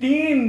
3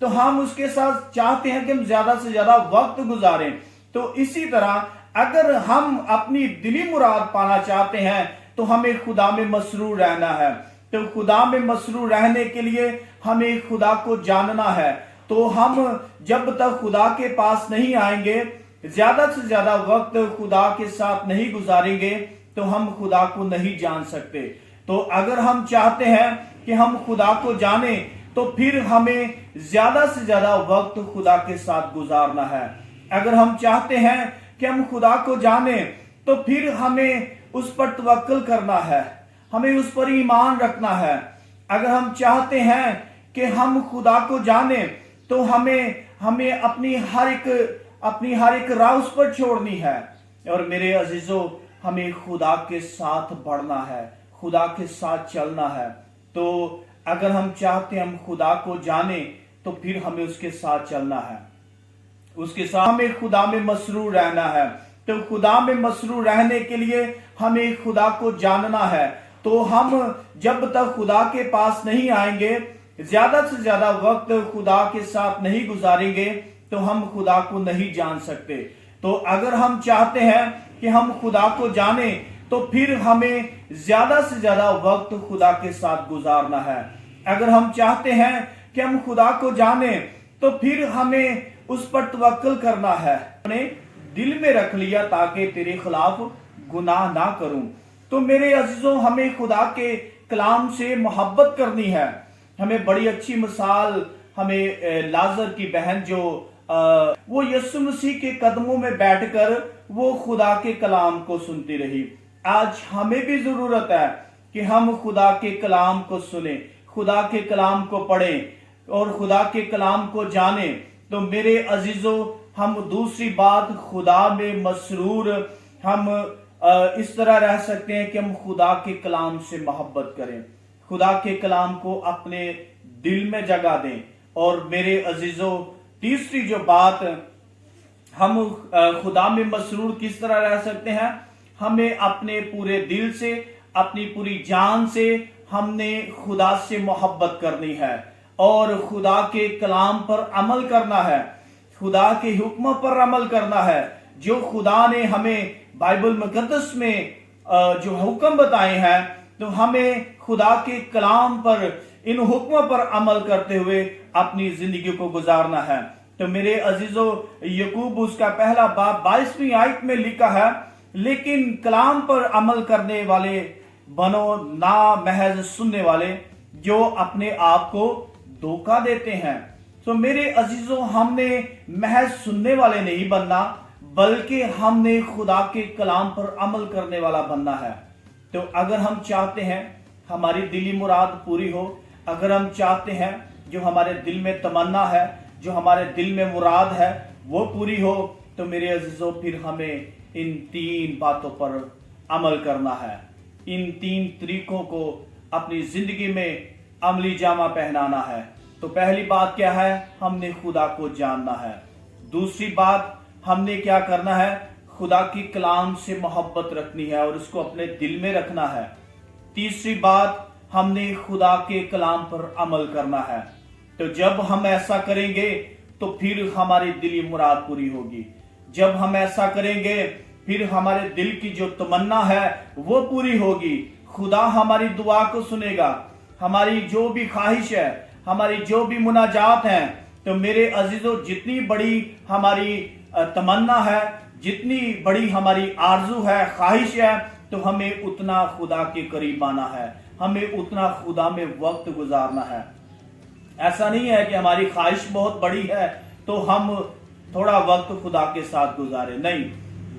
تو ہم اس کے ساتھ چاہتے ہیں کہ ہم زیادہ سے زیادہ وقت گزاریں. تو اسی طرح اگر ہم اپنی دلی مراد پانا چاہتے ہیں تو ہمیں خدا میں مسرور رہنا ہے. تو خدا میں مسرور رہنے کے لیے ہمیں خدا کو جاننا ہے. تو ہم جب تک خدا کے پاس نہیں آئیں گے، زیادہ سے زیادہ وقت خدا کے ساتھ نہیں گزاریں گے، تو ہم خدا کو نہیں جان سکتے. تو اگر ہم چاہتے ہیں کہ ہم خدا کو جانیں تو پھر ہمیں زیادہ سے زیادہ وقت خدا کے ساتھ گزارنا ہے. اگر ہم چاہتے ہیں کہ ہم خدا کو جانیں تو پھر ہمیں اس پر توکل کرنا ہے، ہمیں اس پر ایمان رکھنا ہے. اگر ہم چاہتے ہیں کہ ہم خدا کو جانیں تو ہمیں اپنی ہر ایک راہ اس پر چھوڑنی ہے. اور میرے عزیزو، ہمیں خدا کے ساتھ بڑھنا ہے، خدا کے ساتھ چلنا ہے. تو اگر ہم چاہتے ہیں ہم خدا کو جانیں تو پھر ہمیں اس کے ساتھ چلنا ہے، اس کے ساتھ ہمیں خدا میں مسرور رہنا ہے. تو خدا میں مسرور رہنے کے لیے ہمیں خدا کو جاننا ہے. تو ہم جب تک خدا کے پاس نہیں آئیں گے، زیادہ سے زیادہ وقت خدا کے ساتھ نہیں گزاریں گے، تو ہم خدا کو نہیں جان سکتے. تو اگر ہم چاہتے ہیں کہ ہم خدا کو جانیں تو پھر ہمیں زیادہ سے زیادہ وقت خدا کے ساتھ گزارنا ہے. اگر ہم چاہتے ہیں کہ ہم خدا کو جانیں تو پھر ہمیں اس پر توکل کرنا ہے. اپنے دل میں رکھ لیا تاکہ تیرے خلاف گناہ نہ کروں. تو میرے عزیزوں، ہمیں خدا کے کلام سے محبت کرنی ہے. ہمیں بڑی اچھی مثال ہمیں لازر کی بہن جو وہ یسوع مسیح کے قدموں میں بیٹھ کر وہ خدا کے کلام کو سنتی رہی. آج ہمیں بھی ضرورت ہے کہ ہم خدا کے کلام کو سنیں، خدا کے کلام کو پڑھیں اور خدا کے کلام کو جانیں. تو میرے عزیزو، ہم دوسری بات، خدا میں مسرور ہم اس طرح رہ سکتے ہیں کہ ہم خدا کے کلام سے محبت کریں، خدا کے کلام کو اپنے دل میں جگہ دیں. اور میرے عزیزو، تیسری جو بات، ہم خدا میں مسرور کس طرح رہ سکتے ہیں؟ ہمیں اپنے پورے دل سے، اپنی پوری جان سے ہم نے خدا سے محبت کرنی ہے اور خدا کے کلام پر عمل کرنا ہے، خدا کے حکم پر عمل کرنا ہے. جو خدا نے ہمیں بائبل مقدس میں جو حکم بتائے ہیں، تو ہمیں خدا کے کلام پر، ان حکموں پر عمل کرتے ہوئے اپنی زندگی کو گزارنا ہے. تو میرے عزیزو، یعقوب اس کا پہلا باب 22ویں آیت میں لکھا ہے، لیکن کلام پر عمل کرنے والے بنو، نہ محض سننے والے جو اپنے آپ کو دھوکہ دیتے ہیں. تو میرے عزیزو، ہم نے محض سننے والے نہیں بننا، بلکہ ہم نے خدا کے کلام پر عمل کرنے والا بننا ہے. تو اگر ہم چاہتے ہیں ہماری دلی مراد پوری ہو، اگر ہم چاہتے ہیں جو ہمارے دل میں تمنا ہے، جو ہمارے دل میں مراد ہے وہ پوری ہو، تو میرے عزیزو پھر ہمیں ان 3 باتوں پر عمل کرنا ہے. ان 3 طریقوں کو اپنی زندگی میں عملی جامہ پہنانا ہے. تو پہلی بات کیا ہے؟ ہم نے خدا کو جاننا ہے. دوسری بات، ہم نے کیا کرنا ہے؟ خدا کی کلام سے محبت رکھنی ہے اور اس کو اپنے دل میں رکھنا ہے. تیسری بات، ہم نے خدا کے کلام پر عمل کرنا ہے. تو جب ہم ایسا کریں گے تو پھر ہماری دلی مراد پوری ہوگی. جب ہم ایسا کریں گے پھر ہمارے دل کی جو تمنا ہے وہ پوری ہوگی. خدا ہماری دعا کو سنے گا. ہماری جو بھی خواہش ہے، ہماری جو بھی مناجات ہیں، تو میرے عزیزو، جتنی بڑی ہماری تمنا ہے، جتنی بڑی ہماری آرزو ہے، خواہش ہے، تو ہمیں اتنا خدا کے قریب آنا ہے، ہمیں اتنا خدا میں وقت گزارنا ہے. ایسا نہیں ہے کہ ہماری خواہش بہت بڑی ہے تو ہم تھوڑا وقت خدا کے ساتھ گزارے. نہیں،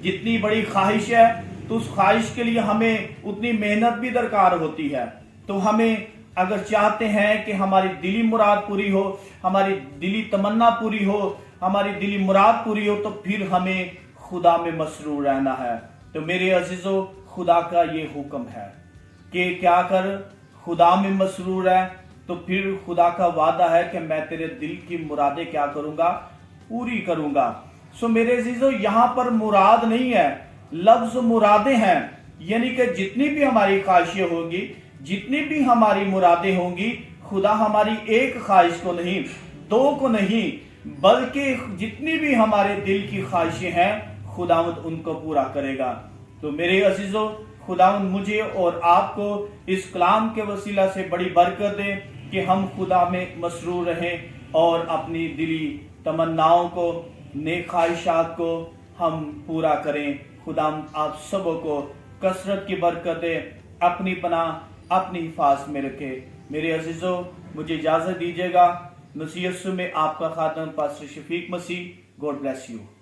جتنی بڑی خواہش ہے تو اس خواہش کے لیے ہمیں اتنی محنت بھی درکار ہوتی ہے. تو ہمیں اگر چاہتے ہیں کہ ہماری دلی مراد پوری ہو، ہماری دلی تمنا پوری ہو، ہماری دلی مراد پوری ہو، تو پھر ہمیں خدا میں مسرور رہنا ہے. تو میرے عزیزو، خدا کا یہ حکم ہے کہ کیا کر؟ خدا میں مسرور ہے. تو پھر خدا کا وعدہ ہے کہ میں تیرے دل کی مرادیں کیا کروں گا؟ پوری کروں گا. سو میرے عزیزو، یہاں پر مراد نہیں ہے، لفظ مرادیں ہیں. یعنی کہ جتنی بھی ہماری خواہشیں ہوں گی، جتنی بھی ہماری مرادیں ہوں گی، خدا ہماری ایک خواہش کو نہیں دو کو نہیں بلکہ جتنی بھی ہمارے دل کی خواہشیں ہیں خداوند ان کو پورا کرے گا۔ تو میرے عزیزو، خداوند مجھے اور آپ کو اس کلام کے وسیلہ سے بڑی برکت دے کہ ہم خدا میں مسرور رہیں اور اپنی دلی تمناؤں کو، نیک خواہشات کو ہم پورا کریں۔ خداوند آپ سبوں کو کثرت کی برکت دے، اپنی پناہ اپنی حفاظت میں رکھے۔ میرے عزیزو، مجھے اجازت دیجیے گا۔ مسیح یسوع میں آپ کا خادم پاسٹر شفیق مسیح۔ God bless you.